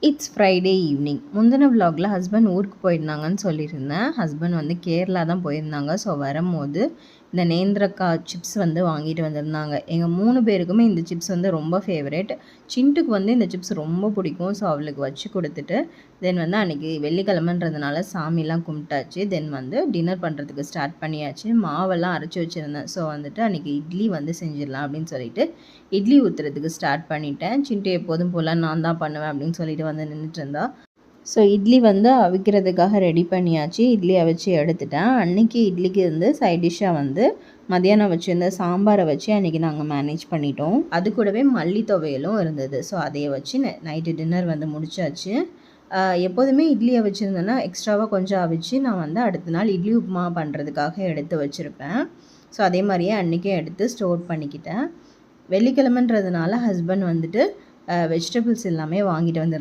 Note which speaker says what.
Speaker 1: It's Friday evening. முந்தின விலாகில் husband ஊருக்கு போயிருந்தாங்கன்னு சொல்லியிருந்தேன். ஹஸ்பண்ட் வந்து கேரளா தான் போயிருந்தாங்க. ஸோ வரும்போது இந்த நேந்திரக்காய் சிப்ஸ் வந்து வாங்கிட்டு வந்திருந்தாங்க. எங்கள் 3 பேருக்குமே இந்த சிப்ஸ் வந்து ரொம்ப ஃபேவரேட். சிண்டுக்கு வந்து இந்த சிப்ஸ் ரொம்ப பிடிக்கும். ஸோ அவளுக்கு வச்சு கொடுத்துட்டு தென் வந்து அன்றைக்கி வெள்ளிக்கிழமைன்றதுனால சாமிலாம் கும்பிட்டாச்சு. தென் வந்து டின்னர் பண்ணுறதுக்கு ஸ்டார்ட் பண்ணியாச்சு. மாவெல்லாம் அரைச்சி வச்சுருந்தேன். ஸோ வந்துட்டு அன்றைக்கி இட்லி வந்து செஞ்சிடலாம் அப்படின்னு சொல்லிட்டு இட்லி ஊற்றுறதுக்கு ஸ்டார்ட் பண்ணிட்டேன். சிண்டு எப்போதும் போல் நான் தான் பண்ணுவேன் அப்படின்னு சொல்லிட்டு வந்து நின்றுட்டு இருந்தா. ஸோ இட்லி வந்து அவிக்கிறதுக்காக ரெடி பண்ணியாச்சு. இட்லி அவிச்சு எடுத்துட்டேன். அன்றைக்கி இட்லிக்கு வந்து சைட் டிஷ்ஷாக வந்து மதியானம் வச்சுருந்த சாம்பாரை வச்சு அன்றைக்கி நாங்கள் மேனேஜ் பண்ணிட்டோம். அது கூடவே மல்லி துவையலும் இருந்தது. ஸோ அதையை வச்சு நைட்டு டின்னர் வந்து முடிச்சாச்சு. எப்போதுமே இட்லி அவிச்சிருந்தேன்னா எக்ஸ்ட்ராவாக கொஞ்சம் அவிச்சு நான் வந்து அடுத்த நாள் இட்லி உப்புமா பண்ணுறதுக்காக எடுத்து வச்சுருப்பேன். ஸோ அதே மாதிரியே அன்றைக்கே எடுத்து ஸ்டோர் பண்ணிக்கிட்டேன். வெள்ளிக்கிழமைன்றதுனால ஹஸ்பண்ட் வந்துட்டு வெஜிடபிள்ஸ் எல்லாமே வாங்கிட்டு வந்து